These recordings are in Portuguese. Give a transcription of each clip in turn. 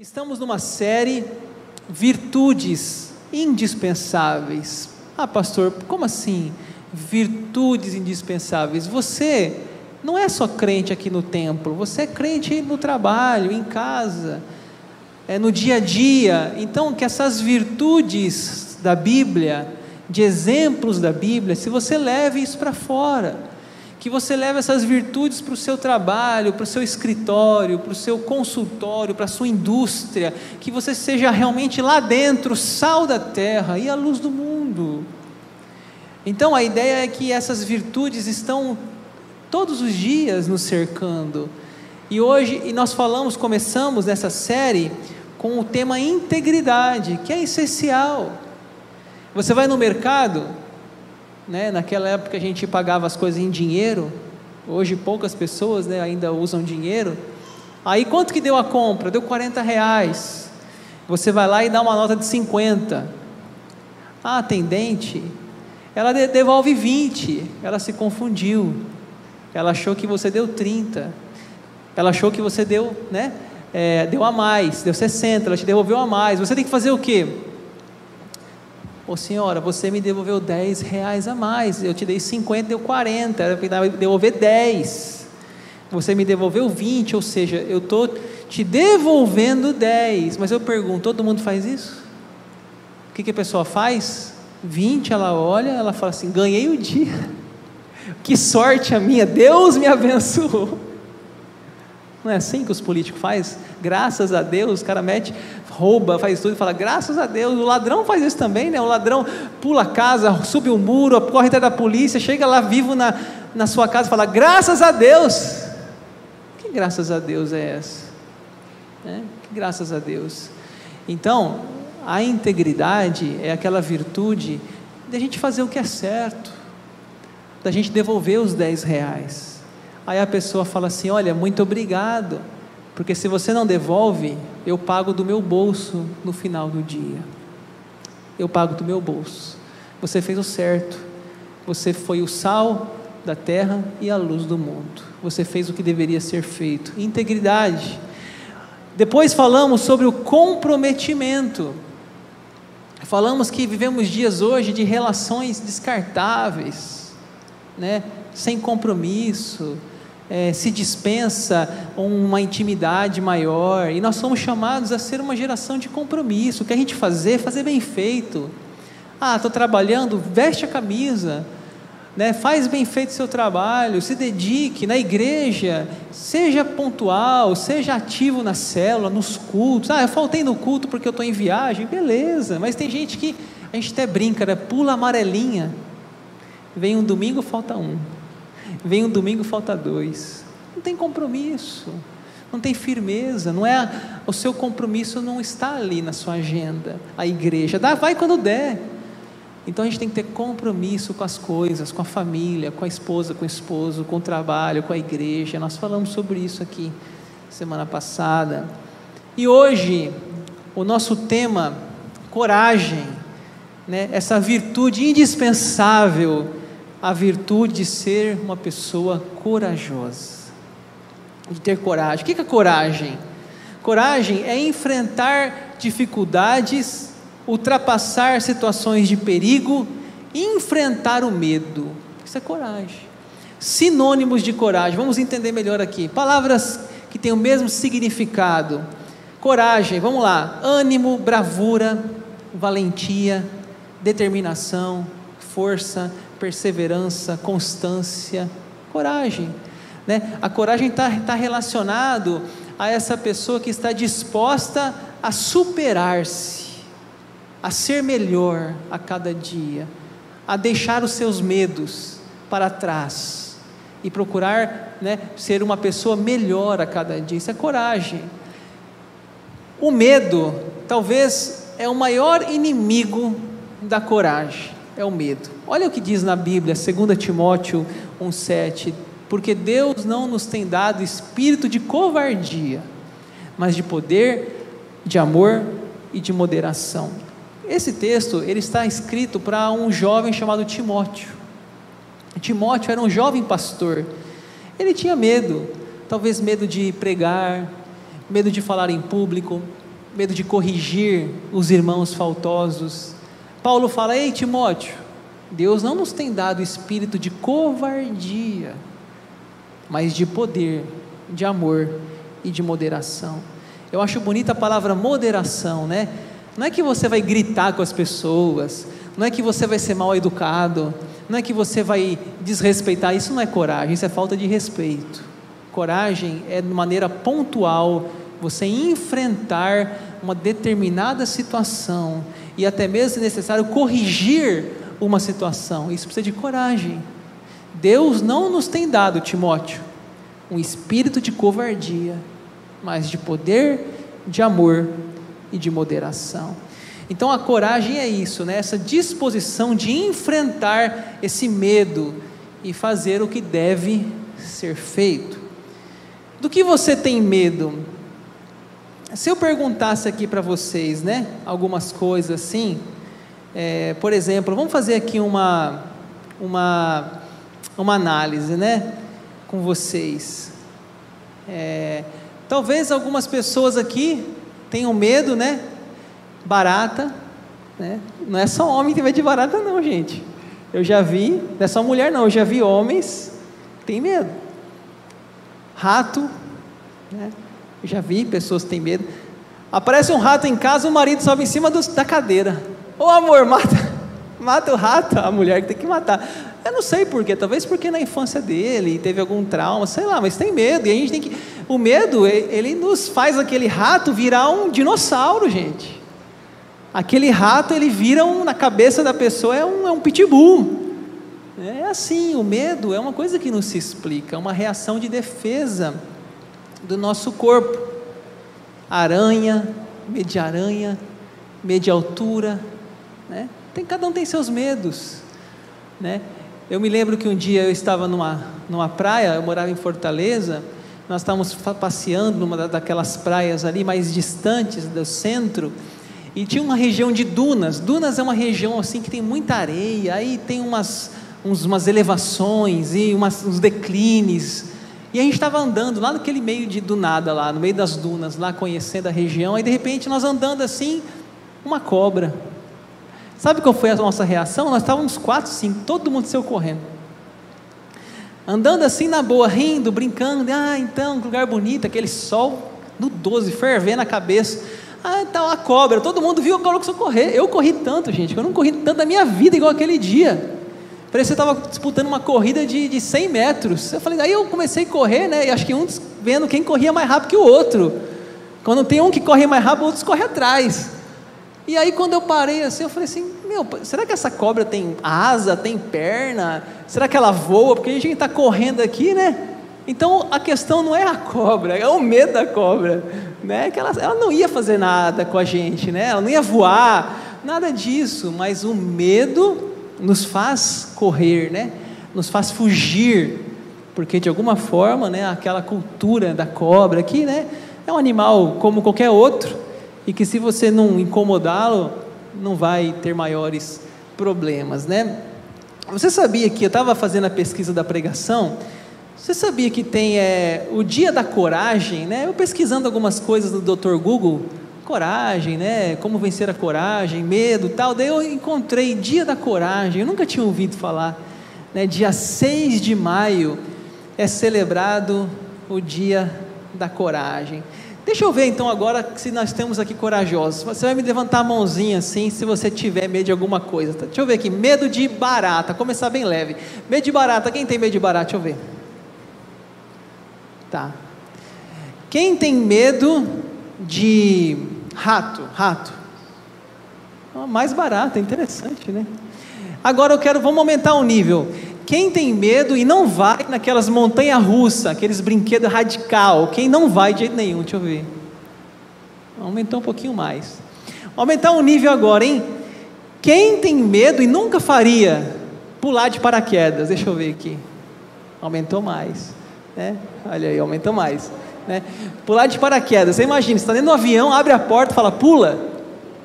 Estamos numa série Virtudes Indispensáveis. Ah, pastor, como assim? Virtudes indispensáveis. Você não é só crente aqui no templo, você é crente no trabalho, em casa, no dia a dia. Então, que essas virtudes da Bíblia, de exemplos da Bíblia, se você leve isso para fora, que você leve essas virtudes para o seu trabalho, para o seu escritório, para o seu consultório, para a sua indústria, que você seja realmente lá dentro, sal da terra e a luz do mundo. Então a ideia é que essas virtudes estão todos os dias nos cercando, e hoje nós começamos nessa série com o tema integridade, que é essencial. Você vai no mercado, naquela época a gente pagava as coisas em dinheiro, hoje poucas pessoas ainda usam dinheiro. Aí quanto que deu a compra? Deu R$40. Você vai lá e dá uma nota de 50. A atendente, ela devolve 20, ela se confundiu, ela achou que você deu 30, ela achou que você deu, deu a mais, deu 60, ela te devolveu a mais. Você tem que fazer o quê? Ô senhora, você me devolveu R$10 a mais, eu te dei 50, deu 40, eu precisava devolver 10, você me devolveu 20, ou seja, eu estou te devolvendo 10, mas eu pergunto, todo mundo faz isso? O que a pessoa faz? 20, ela olha, ela fala assim, ganhei o dia, que sorte a minha, Deus me abençoou. Não é assim que os políticos fazem? Graças a Deus, o cara rouba, faz tudo e fala, graças a Deus. O ladrão faz isso também, O ladrão pula a casa, sube o muro, corre atrás da polícia, chega lá vivo na sua casa e fala, graças a Deus. Que graças a Deus é essa? Que graças a Deus. Então, a integridade é aquela virtude da gente fazer o que é certo, da gente devolver os R$10. Aí a pessoa fala assim, olha, muito obrigado, porque se você não devolve, eu pago do meu bolso no final do dia, eu pago do meu bolso. Você fez o certo, você foi o sal da terra e a luz do mundo, você fez o que deveria ser feito. Integridade. Depois falamos sobre o comprometimento, falamos que vivemos dias hoje de relações descartáveis, sem compromisso, se dispensa uma intimidade maior, e nós somos chamados a ser uma geração de compromisso. O que a gente fazer bem feito. Estou trabalhando, veste a camisa, faz bem feito o seu trabalho, se dedique na igreja, seja pontual, seja ativo na célula, nos cultos. Eu faltei no culto porque eu estou em viagem, beleza, mas tem gente que, a gente até brinca, pula a amarelinha, vem um domingo, falta um, vem um domingo, falta 2, não tem compromisso, não tem firmeza, o seu compromisso não está ali na sua agenda. A igreja, vai quando der. Então a gente tem que ter compromisso com as coisas, com a família, com a esposa, com o esposo, com o trabalho, com a igreja. Nós falamos sobre isso aqui semana passada, e hoje o nosso tema, coragem, essa virtude indispensável, a virtude de ser uma pessoa corajosa, de ter coragem. O que é coragem? Coragem é enfrentar dificuldades, ultrapassar situações de perigo, enfrentar o medo. Isso é coragem. Sinônimos de coragem, vamos entender melhor aqui, palavras que têm o mesmo significado. Coragem, vamos lá: ânimo, bravura, valentia, determinação, força, perseverança, constância. Coragem, a coragem está relacionado a essa pessoa que está disposta a superar-se, a ser melhor a cada dia, a deixar os seus medos para trás e procurar ser uma pessoa melhor a cada dia. Isso é coragem. O medo talvez é o maior inimigo da coragem, é o medo. Olha o que diz na Bíblia, 2 Timóteo 1,7, porque Deus não nos tem dado espírito de covardia, mas de poder, de amor e de moderação. Esse texto, ele está escrito para um jovem chamado Timóteo. Timóteo era um jovem pastor, ele tinha medo, talvez medo de pregar, medo de falar em público, medo de corrigir os irmãos faltosos. Paulo fala: ei Timóteo, Deus não nos tem dado espírito de covardia, mas de poder, de amor e de moderação. Eu acho bonita a palavra moderação, né? Não é que você vai gritar com as pessoas, não é que você vai ser mal educado, não é que você vai desrespeitar. Isso não é coragem, isso é falta de respeito. Coragem é de maneira pontual você enfrentar uma determinada situação e até mesmo, se necessário, corrigir uma situação. Isso precisa de coragem. Deus não nos tem dado, Timóteo, um espírito de covardia, mas de poder, de amor e de moderação. Então a coragem é isso, né? Essa disposição de enfrentar esse medo e fazer o que deve ser feito. Do que você tem medo? Se eu perguntasse aqui para vocês, né, algumas coisas assim, por exemplo, vamos fazer aqui uma análise, né, com vocês. Talvez algumas pessoas aqui tenham medo, né, barata, né? Não é só homem que tem medo de barata não, gente. Eu já vi, não é só mulher não, eu já vi homens que têm medo. Rato, né? Eu já vi pessoas que têm medo. Aparece um rato em casa, o marido sobe em cima da cadeira. Ô amor, mata o rato, a mulher que tem que matar. Eu não sei porquê, talvez porque na infância dele teve algum trauma, sei lá, mas tem medo, e a gente tem que... O medo, ele nos faz aquele rato virar um dinossauro, gente. Aquele rato, ele vira na cabeça da pessoa, é um pitbull. É assim, o medo é uma coisa que não se explica, é uma reação de defesa do nosso corpo. Aranha, medo de aranha, medo de altura, né? Cada um tem seus medos, né? Eu me lembro que um dia eu estava numa praia, eu morava em Fortaleza, nós estávamos passeando numa daquelas praias ali mais distantes do centro, e tinha uma região de dunas. Dunas é uma região assim que tem muita areia, aí tem umas elevações e uns declines, e a gente estava andando lá naquele meio do nada lá, no meio das dunas, lá conhecendo a região, aí de repente nós andando assim, uma cobra. Sabe qual foi a nossa reação? Nós estávamos 4, 5, todo mundo saiu correndo, andando assim na boa, rindo, brincando, então, que lugar bonito, aquele sol no 12, fervendo a cabeça, então a cobra, todo mundo viu a cobra começou a correr. Eu corri tanto, gente, eu não corri tanto na minha vida igual aquele dia, parecia que eu estava disputando uma corrida de 100 metros, eu falei, aí eu comecei a correr, né, e acho que uns vendo quem corria mais rápido que o outro, quando tem um que corre mais rápido, outros correm atrás, e aí quando eu parei assim, eu falei assim, será que essa cobra tem asa, tem perna, será que ela voa, porque a gente está correndo aqui, né? Então a questão não é a cobra, é o medo da cobra, né? Que ela não ia fazer nada com a gente, né? Ela não ia voar, nada disso, mas o medo nos faz correr, né? Nos faz fugir, porque de alguma forma, né, aquela cultura da cobra aqui, né, é um animal como qualquer outro, e que se você não incomodá-lo, não vai ter maiores problemas, né? Você sabia que eu estava fazendo a pesquisa da pregação? Você sabia que tem o dia da coragem, né? Eu pesquisando algumas coisas do Dr. Google, coragem, né? Como vencer a coragem, medo, tal. Daí eu encontrei dia da coragem. Eu nunca tinha ouvido falar, né? Dia 6 de maio é celebrado o dia da coragem. Deixa eu ver então agora se nós temos aqui corajosos. Você vai me levantar a mãozinha assim, se você tiver medo de alguma coisa, tá? Deixa eu ver aqui, medo de barata, começar bem leve. Medo de barata, quem tem medo de barata? Deixa eu ver. Tá. Quem tem medo de rato? Mais barata, interessante, né? Agora vamos aumentar o nível. Quem tem medo e não vai naquelas montanhas russas, aqueles brinquedos radical, quem não vai de jeito nenhum? Deixa eu ver. Aumentou um pouquinho mais. Aumentar o nível agora, hein? Quem tem medo e nunca faria pular de paraquedas? Deixa eu ver aqui. Aumentou mais, né? Olha aí, aumentou mais, né? Pular de paraquedas. Você imagina, você está dentro do avião, abre a porta, fala pula.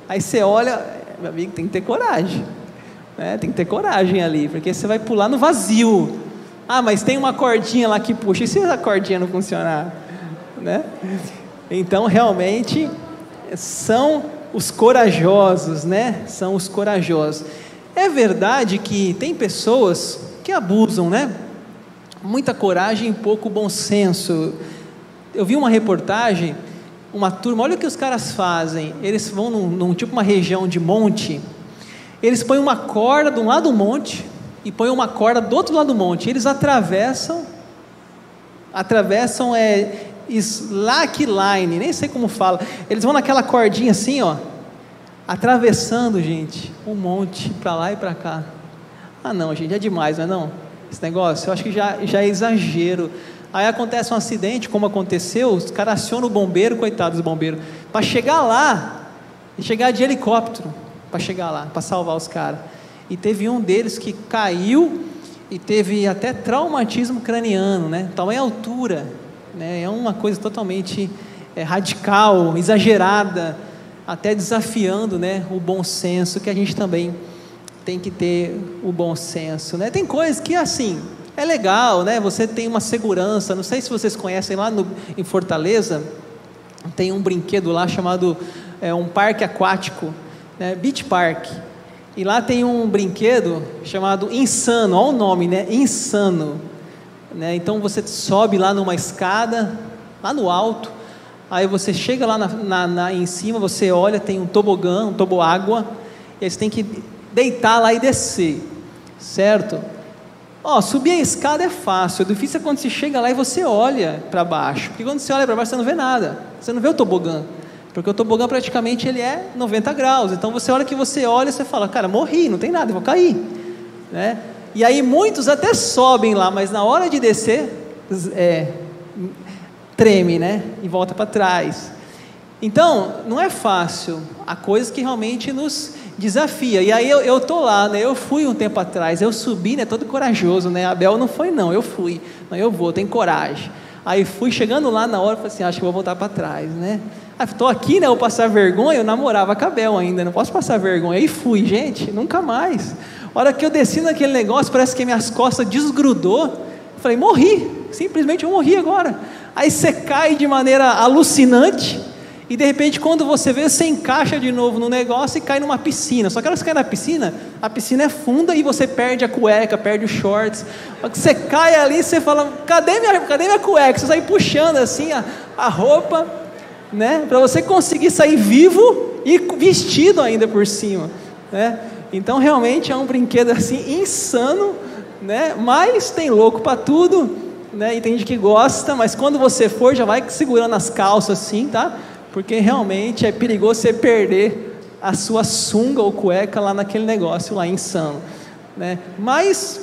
Aí você olha, meu amigo, tem que ter coragem. Tem que ter coragem ali, porque você vai pular no vazio. Mas tem uma cordinha lá que puxa, e se a cordinha não funcionar, né? Então realmente são os corajosos, né? São os corajosos. É verdade que tem pessoas que abusam, né? Muita coragem e pouco bom senso. Eu vi uma reportagem, uma turma, olha o que os caras fazem. Eles vão num tipo uma região de monte, eles põem uma corda de um lado do monte e põem uma corda do outro lado do monte. Eles atravessam slackline, nem sei como fala. Eles vão naquela cordinha assim, ó, atravessando, gente, um monte para lá e para cá. Ah, não, gente, é demais, não é não? Esse negócio, eu acho que já é exagero. Aí acontece um acidente, como aconteceu, os caras acionam o bombeiro, coitados dos bombeiros, para chegar lá, e chegar de helicóptero, para chegar lá, para salvar os caras. E teve um deles que caiu e teve até traumatismo craniano, né? Tamanha altura, né? É uma coisa totalmente radical, exagerada, até desafiando, né, o bom senso, que a gente também tem que ter o bom senso, né? Tem coisas que assim, é legal, né? Você tem uma segurança, não sei se vocês conhecem lá em Fortaleza, tem um brinquedo lá chamado um parque aquático, né? Beach Park, e lá tem um brinquedo chamado Insano, olha o nome, né? Insano, né? Então você sobe lá numa escada, lá no alto, aí você chega lá em cima, você olha, tem um tobogã, um toboágua, e aí você tem que deitar lá e descer, certo? Subir a escada é fácil, o difícil é quando você chega lá e você olha para baixo, porque quando você olha para baixo você não vê nada, você não vê o tobogã, porque o tobogã praticamente ele é 90 graus, então você olha e você fala, cara, morri, não tem nada, eu vou cair, né? E aí muitos até sobem lá, mas na hora de descer, treme, né? E volta para trás. Então, não é fácil, há coisas que realmente nos desafia, e aí eu tô lá, né? Eu fui um tempo atrás, eu subi, né? Todo corajoso, né? Abel não foi não, eu fui, não, eu vou, tenho coragem. Aí fui, chegando lá na hora, falei assim, acho que vou voltar para trás, né? Aí estou aqui, né? Eu vou passar vergonha, eu namorava com a Abel ainda, não posso passar vergonha. Aí fui, gente, nunca mais. A hora que eu desci naquele negócio, parece que minhas costas desgrudou, eu falei, morri, simplesmente eu morri agora. Aí você cai de maneira alucinante, e de repente quando você vê, você encaixa de novo no negócio e cai numa piscina, só que você cai na piscina, a piscina é funda e você perde a cueca, perde os shorts, você cai ali, você fala, cadê minha cueca? Você sai puxando assim a roupa, né, para você conseguir sair vivo e vestido ainda por cima, né? Então realmente é um brinquedo assim insano, né? Mas tem louco para tudo, né? E tem gente que gosta, mas quando você for já vai segurando as calças assim, tá? Porque realmente é perigoso você perder a sua sunga ou cueca lá naquele negócio lá insano, né? Mas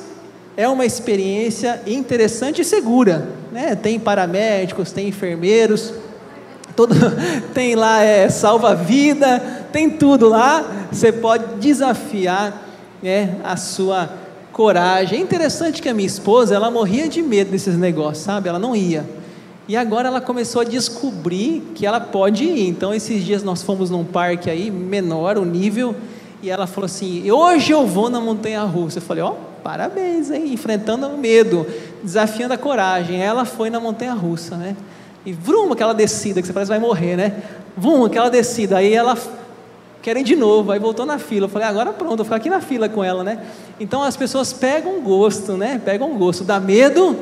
é uma experiência interessante e segura, né? Tem paramédicos, tem enfermeiros, tem lá salva-vida, tem tudo lá, você pode desafiar, né, a sua coragem. É interessante que a minha esposa, ela morria de medo desses negócios, sabe? Ela não ia, e agora ela começou a descobrir que ela pode ir. Então esses dias nós fomos num parque aí, menor o nível, e ela falou assim, hoje eu vou na montanha-russa. Eu falei, parabéns, hein? Enfrentando o medo, desafiando a coragem. Ela foi na montanha-russa, né? E vrum, aquela descida, que você parece que vai morrer, né? Vrum, aquela descida, aí ela quer ir de novo, aí voltou na fila. Eu falei, agora pronto, vou ficar aqui na fila com ela, né? Então as pessoas pegam gosto, né? Pegam gosto, dá medo,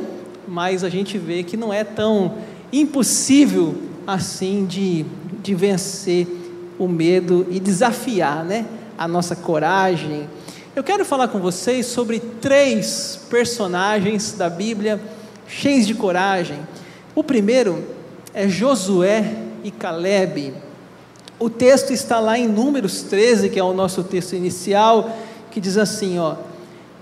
mas a gente vê que não é tão impossível assim de vencer o medo e desafiar, né, a nossa coragem. Eu quero falar com vocês sobre 3 personagens da Bíblia cheios de coragem. O primeiro é Josué e Calebe. O texto está lá em Números 13, que é o nosso texto inicial, que diz assim,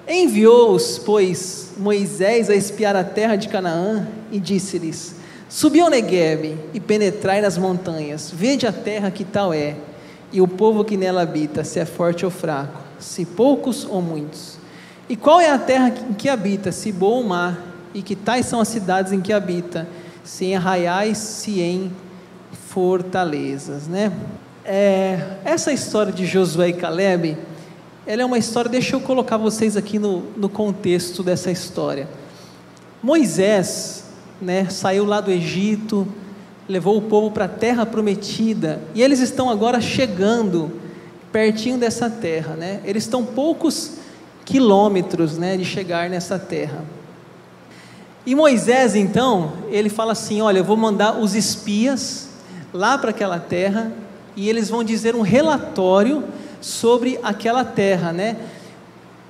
enviou-os, pois, Moisés a espiar a terra de Canaã, e disse-lhes, subi ao Neguebe e penetrai nas montanhas, vede a terra que tal é, e o povo que nela habita, se é forte ou fraco, se poucos ou muitos. E qual é a terra em que habita, se boa ou má, e que tais são as cidades em que habita, se em arraiais, se em fortalezas, né? Essa história de Josué e Calebe, ela é uma história, deixa eu colocar vocês aqui no contexto dessa história. Moisés, né, saiu lá do Egito, levou o povo para a terra prometida, e eles estão agora chegando pertinho dessa terra, né? Eles estão poucos quilômetros, né, de chegar nessa terra. E Moisés, então, ele fala assim: olha, eu vou mandar os espias lá para aquela terra, e eles vão dizer um relatório sobre aquela terra, né?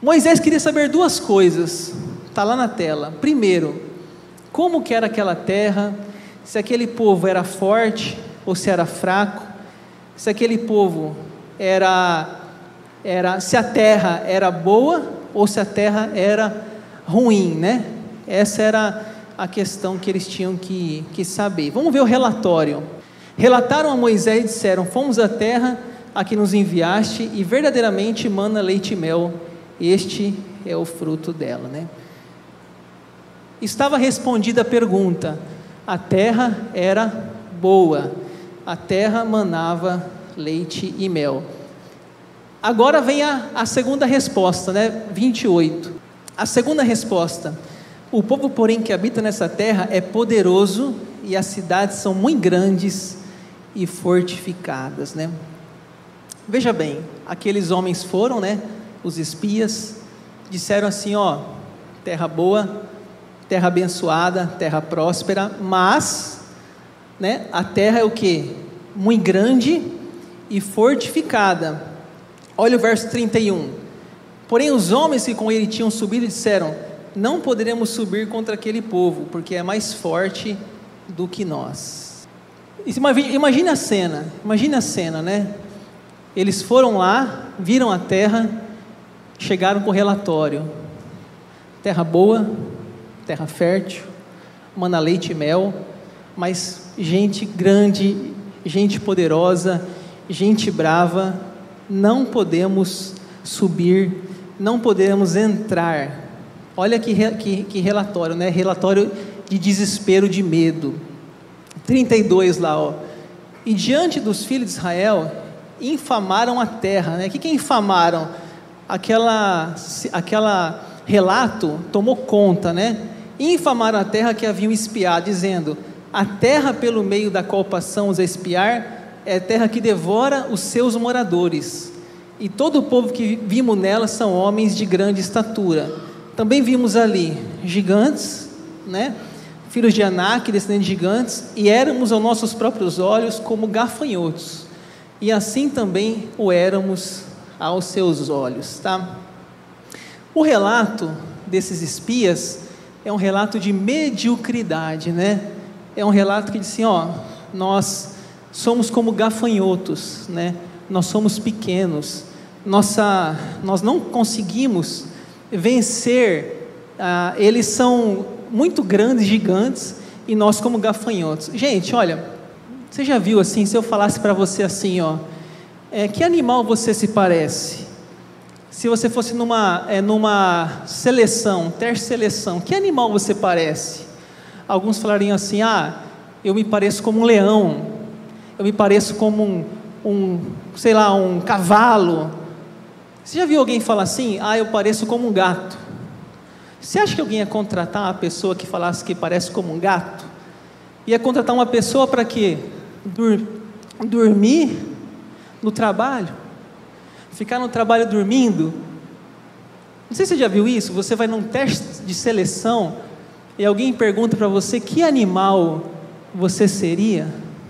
Moisés queria saber duas coisas, está lá na tela. Primeiro, como que era aquela terra, se aquele povo era forte ou se era fraco, se aquele povo se a terra era boa ou se a terra era ruim, né? Essa era a questão que eles tinham que saber. Vamos ver o relatório. Relataram a Moisés e disseram: fomos à terra a que nos enviaste, e verdadeiramente mana leite e mel, este é o fruto dela, né? Estava respondida a pergunta: a terra era boa, a terra manava leite e mel. Agora vem a segunda resposta, né? 28. A segunda resposta: o povo, porém, que habita nessa terra é poderoso, e as cidades são muito grandes e fortificadas, né? Veja bem, aqueles homens foram, né? Os espias disseram assim: ó, terra boa, terra abençoada, terra próspera, mas, né, a terra é o que? Muito grande e fortificada. Olha o verso 31. Porém os homens que com ele tinham subido disseram: não poderemos subir contra aquele povo, porque é mais forte do que nós. Imagina a cena, né? Eles foram lá, viram a terra, chegaram com o relatório: terra boa, terra fértil, mana leite e mel, mas gente grande, gente poderosa, gente brava, não podemos subir, não podemos entrar. Olha que relatório, né? Relatório de desespero, de medo. 32 lá, ó. E diante dos filhos de Israel, infamaram a terra, né? O que infamaram? Aquela relato tomou conta, né? Infamaram a terra que haviam espiado, dizendo: a terra pelo meio da qual passamos a espiar é terra que devora os seus moradores, e todo o povo que vimos nela são homens de grande estatura. Também vimos ali gigantes, né? Filhos de Anak, descendentes de gigantes, e éramos aos nossos próprios olhos como gafanhotos, e assim também o éramos aos seus olhos, tá? O relato desses espias é um relato de mediocridade, né? É um relato que diz assim: ó, nós somos como gafanhotos, né? Nós somos pequenos, nós não conseguimos vencer, eles são muito grandes, gigantes, e nós como gafanhotos. Gente, olha, você já viu assim, se eu falasse para você assim, ó, que animal você se parece? Se você fosse numa seleção, seleção, que animal você parece? Alguns falariam assim: eu me pareço como um leão, eu me pareço como sei lá, um cavalo. Você já viu alguém falar assim: eu pareço como um gato? Você acha que alguém ia contratar uma pessoa que falasse que parece como um gato? Ia contratar uma pessoa para quê? Dormir no trabalho? Ficar no trabalho dormindo? Não sei se você já viu isso. Você vai num teste de seleção e alguém pergunta para você que animal você seria.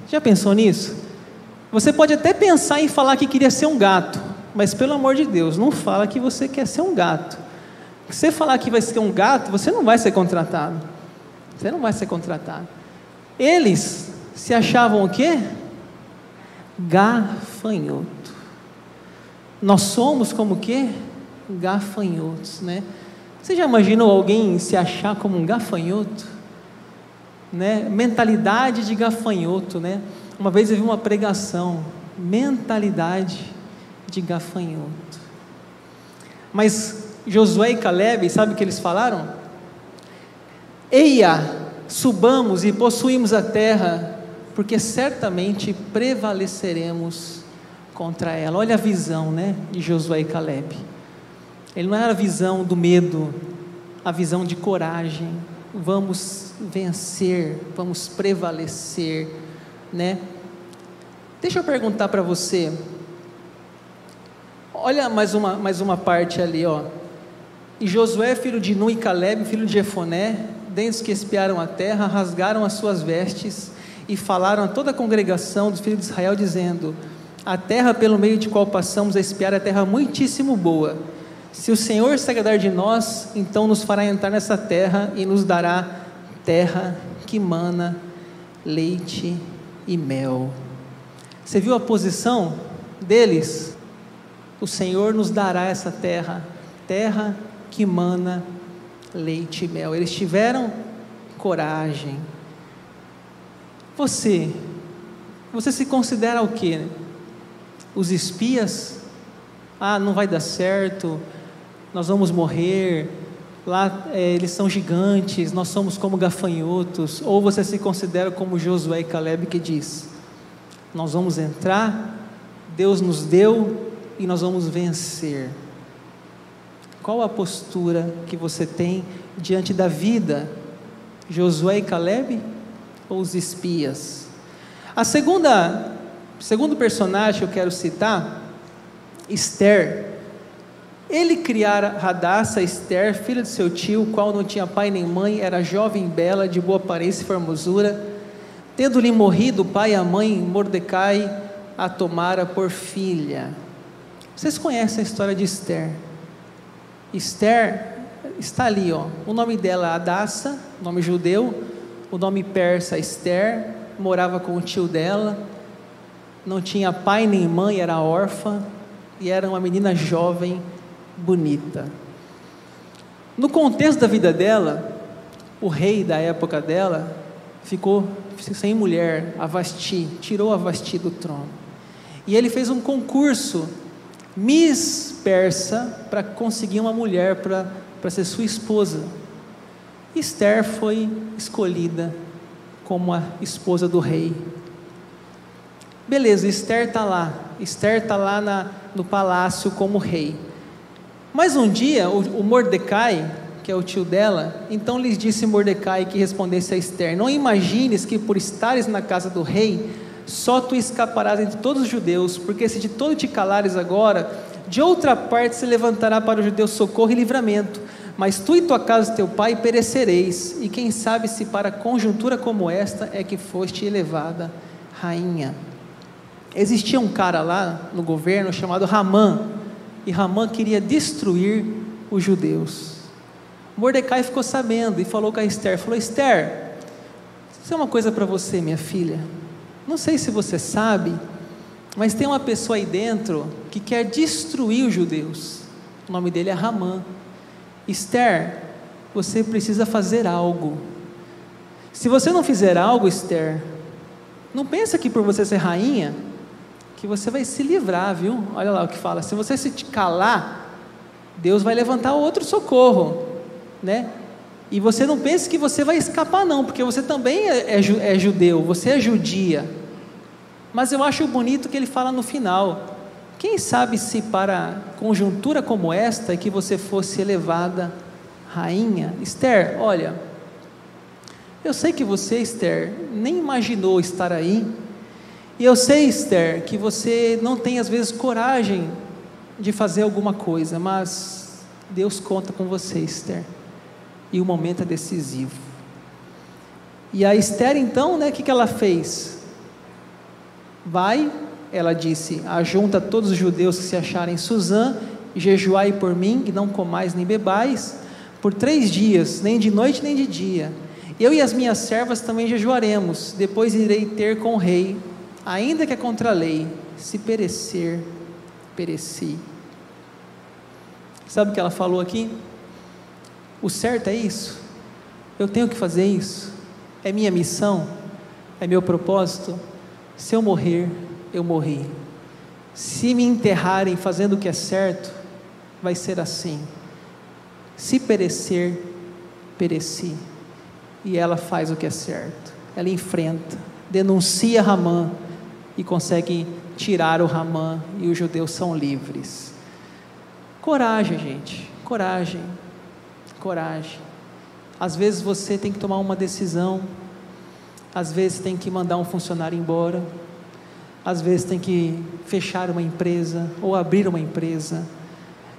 Já pensou nisso? Você pode até pensar em falar que queria ser um gato, mas pelo amor de Deus, não fala que você quer ser um gato. Se você falar que vai ser um gato, você não vai ser contratado. Você não vai ser contratado. Eles se achavam o quê? Gafanhoto. Nós somos como o quê? Gafanhotos, né? Você já imaginou alguém se achar como um gafanhoto? Né? Mentalidade de gafanhoto, né? Uma vez eu vi uma pregação: mentalidade de gafanhoto. Mas Josué e Caleb, sabe o que eles falaram? Eia, subamos e possuímos a terra, porque certamente prevaleceremos contra ela. Olha a visão, né, de Josué e Caleb. Ele não era a visão do medo, a visão de coragem. Vamos vencer, vamos prevalecer, né? Deixa eu perguntar para você, olha mais uma parte ali, ó. E Josué, filho de Nun, e Calebe, filho de Jefoné, dentre os que espiaram a terra, rasgaram as suas vestes e falaram a toda a congregação dos filhos de Israel, dizendo: a terra pelo meio de qual passamos a espiar é terra muitíssimo boa. Se o Senhor se agradar de nós, então nos fará entrar nessa terra e nos dará terra que mana leite e mel. Você viu a posição deles? O Senhor nos dará essa terra, terra que mana leite e mel. Eles tiveram coragem. Você se considera o quê? Os espias? Ah, não vai dar certo, nós vamos morrer, lá eles são gigantes, nós somos como gafanhotos. Ou você se considera como Josué e Calebe, que diz: nós vamos entrar, Deus nos deu e nós vamos vencer. Qual a postura que você tem diante da vida? Josué e Calebe ou os espias? Segundo personagem que eu quero citar, Esther. Ele criara Hadassah, Esther, filha de seu tio, qual não tinha pai nem mãe, era jovem e bela, de boa aparência e formosura. Tendo-lhe morrido o pai e a mãe, Mordecai a tomara por filha. Vocês conhecem a história de Esther? Esther está ali, ó. O nome dela é Hadassah, nome judeu. O nome persa, Esther. Morava com o tio dela. Não tinha pai nem mãe, era órfã. E era uma menina jovem, bonita. No contexto da vida dela, o rei da época dela ficou sem mulher, a Vasti, tirou a Vasti do trono. E ele fez um concurso, Miss Persa, para conseguir uma mulher para ser sua esposa. Esther foi escolhida como a esposa do rei. Beleza, Esther está lá no palácio como rei. Mas um dia, o Mordecai, que é o tio dela, então lhes disse Mordecai que respondesse a Esther: não imagines que por estares na casa do rei, só tu escaparás entre todos os judeus, porque se de todo te calares agora, de outra parte se levantará para os judeus socorro e livramento, mas tu e tua casa e teu pai perecereis, e quem sabe se para conjuntura como esta é que foste elevada rainha. Existia um cara lá no governo chamado Ramã, e Ramã queria destruir os judeus. Mordecai ficou sabendo e falou com a Esther, falou: Esther, isso é uma coisa para você, minha filha, não sei se você sabe, mas tem uma pessoa aí dentro que quer destruir os judeus, o nome dele é Ramã. Esther, você precisa fazer algo. Se você não fizer algo, Esther, não pensa que por você ser rainha, que você vai se livrar, viu? Olha lá o que fala: se você se calar, Deus vai levantar outro socorro, né? E você não pense que você vai escapar não, porque você também é judeu, você é judia. Mas eu acho bonito que ele fala no final: quem sabe se para conjuntura como esta, que você fosse elevada rainha. Esther, olha, eu sei que você, Esther, nem imaginou estar aí, e eu sei, Esther, que você não tem às vezes coragem de fazer alguma coisa, mas Deus conta com você, Esther, e o momento é decisivo. E a Esther então, né, o que ela fez? Vai, ela disse: ajunta todos os judeus que se acharem em Suzã, jejuai por mim, e não comais nem bebais, por 3 dias, nem de noite nem de dia. Eu e as minhas servas também jejuaremos, depois irei ter com o rei, ainda que é contra a lei, se perecer, pereci. Sabe o que ela falou aqui? O certo é isso, eu tenho que fazer isso, é minha missão, é meu propósito. Se eu morrer, eu morri. Se me enterrarem fazendo o que é certo, vai ser assim. Se perecer, pereci. E ela faz o que é certo, ela enfrenta, denuncia Ramã e consegue tirar o Ramã, e os judeus são livres. Coragem, gente, coragem, coragem. Às vezes você tem que tomar uma decisão, Às vezes tem que mandar um funcionário embora, às vezes tem que fechar uma empresa ou abrir uma empresa,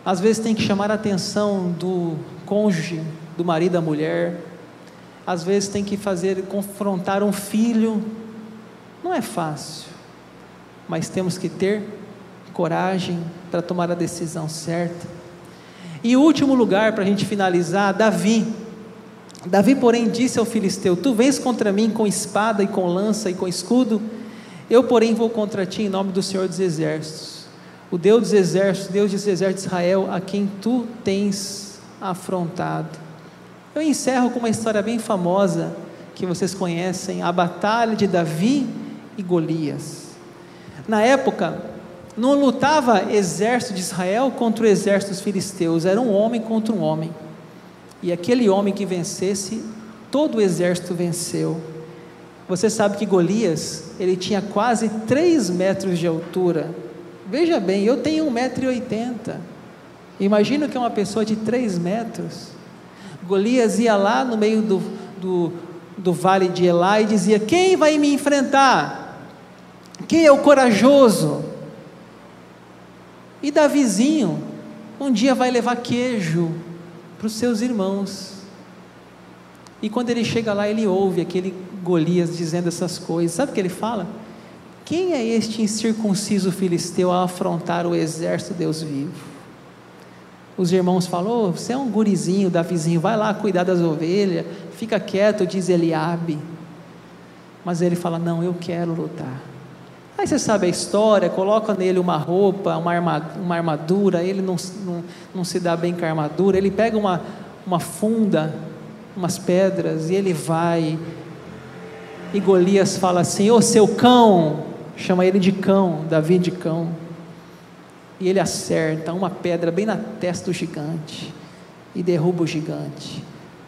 às vezes tem que chamar a atenção do cônjuge, do marido, da mulher, às vezes tem que confrontar um filho. Não é fácil, mas temos que ter coragem para tomar a decisão certa. E o último lugar, para a gente finalizar, Davi, porém, disse ao filisteu: tu vens contra mim com espada e com lança e com escudo, eu porém vou contra ti em nome do Senhor dos Exércitos, o Deus dos Exércitos, Deus dos Exércitos de Israel, a quem tu tens afrontado. Eu encerro com uma história bem famosa, que vocês conhecem, a batalha de Davi e Golias. Na época, não lutava exército de Israel contra o exército dos filisteus, era um homem contra um homem, e aquele homem que vencesse, todo o exército venceu. Você sabe que Golias, ele tinha quase 3 metros de altura. Veja bem, eu tenho 1,80 m, imagina que é uma pessoa de 3 metros. Golias ia lá no meio do vale de Elá e dizia: quem vai me enfrentar? Quem é o corajoso? E Davizinho, um dia vai levar queijo para os seus irmãos, e quando ele chega lá, ele ouve aquele Golias dizendo essas coisas. Sabe o que ele fala? Quem é este incircunciso filisteu a afrontar o exército de Deus vivo? Os irmãos falam: oh, você é um gurizinho, Davizinho, vai lá cuidar das ovelhas, fica quieto, diz Eliabe. Mas ele fala: não, eu quero lutar. Aí você sabe a história, coloca nele uma roupa, uma armadura, ele não se dá bem com a armadura, ele pega uma funda, umas pedras, e ele vai, e Golias fala assim: ô seu cão, chama ele de cão, Davi de cão, e ele acerta uma pedra bem na testa do gigante, e derruba o gigante.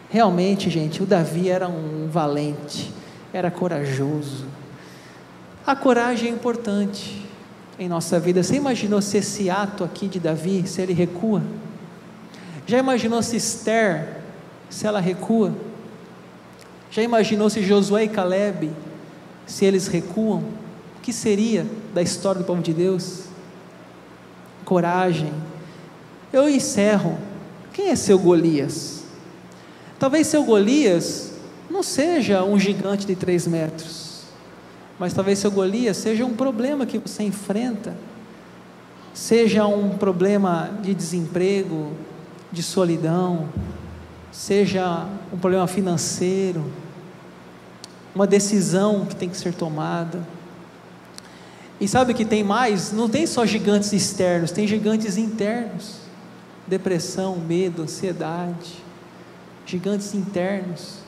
Realmente, gente, o Davi era um valente, era corajoso. A coragem é importante em nossa vida. Você imaginou se esse ato aqui de Davi, se ele recua? Já imaginou se Esther, se ela recua? Já imaginou se Josué e Caleb, se eles recuam? O que seria da história do povo de Deus? Coragem. Eu encerro. Quem é seu Golias? Talvez seu Golias não seja um gigante de 3 metros, mas talvez seu Golias seja um problema que você enfrenta, seja um problema de desemprego, de solidão, seja um problema financeiro, uma decisão que tem que ser tomada. E sabe o que tem mais? Não tem só gigantes externos, tem gigantes internos: depressão, medo, ansiedade, gigantes internos.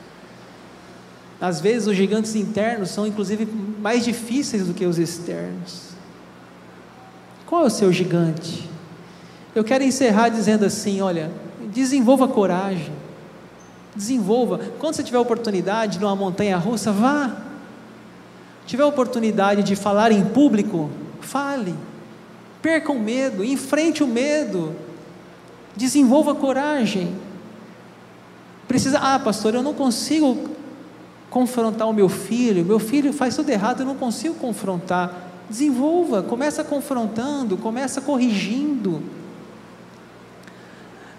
Às vezes os gigantes internos são inclusive mais difíceis do que os externos. Qual é o seu gigante? Eu quero encerrar dizendo assim: olha, desenvolva coragem, desenvolva. Quando você tiver oportunidade numa montanha russa, vá. Tiver oportunidade de falar em público, fale. Perca o medo, enfrente o medo, desenvolva coragem. Pastor, eu não consigo confrontar o meu filho faz tudo errado, eu não consigo confrontar. Desenvolva, começa confrontando, começa corrigindo.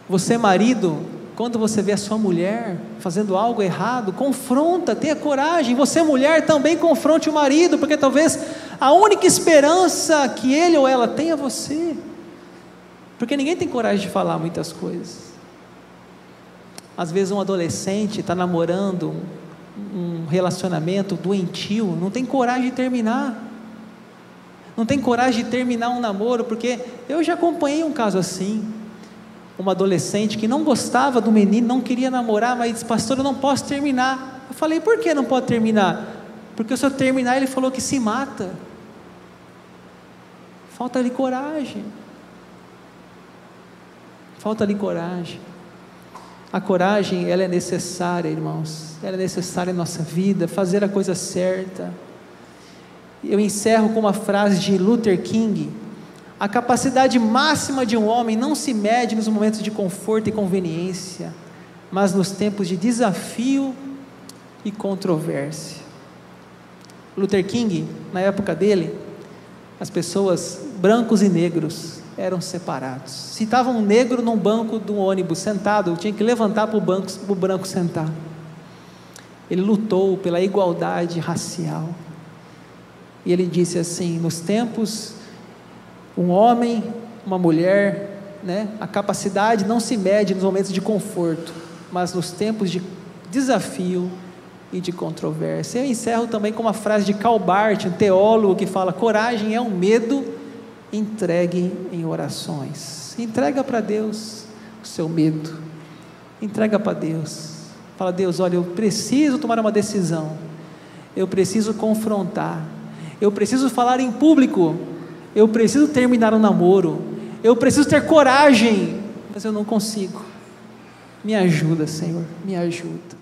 Você, marido, quando você vê a sua mulher fazendo algo errado, confronta, tenha coragem. Você, mulher, também confronte o marido, porque talvez a única esperança que ele ou ela tem é você, porque ninguém tem coragem de falar muitas coisas. Às vezes um adolescente está namorando um relacionamento doentio, não tem coragem de terminar, não tem coragem de terminar um namoro, porque eu já acompanhei um caso assim, uma adolescente que não gostava do menino, não queria namorar, mas disse: pastor, eu não posso terminar. Eu falei: por que não pode terminar? Porque se eu terminar, ele falou que se mata. Falta-lhe coragem, falta-lhe coragem. A coragem, ela é necessária, irmãos, ela é necessária em nossa vida, fazer a coisa certa. Eu encerro com uma frase de Luther King: a capacidade máxima de um homem não se mede nos momentos de conforto e conveniência, mas nos tempos de desafio e controvérsia. Luther King, na época dele, as pessoas, brancos e negros, eram separados. Se estava um negro num banco de um ônibus sentado, tinha que levantar para o branco sentar. Ele lutou pela igualdade racial. E ele disse assim: nos tempos, um homem, uma mulher, né, a capacidade não se mede nos momentos de conforto, mas nos tempos de desafio e de controvérsia. Eu encerro também com uma frase de Karl Barth, um teólogo, que fala: coragem é um medo entregue em orações. Entrega para Deus o seu medo, entrega para Deus, fala: Deus, olha, eu preciso tomar uma decisão, eu preciso confrontar, eu preciso falar em público, eu preciso terminar um namoro, eu preciso ter coragem, mas eu não consigo. Me ajuda, Senhor, me ajuda.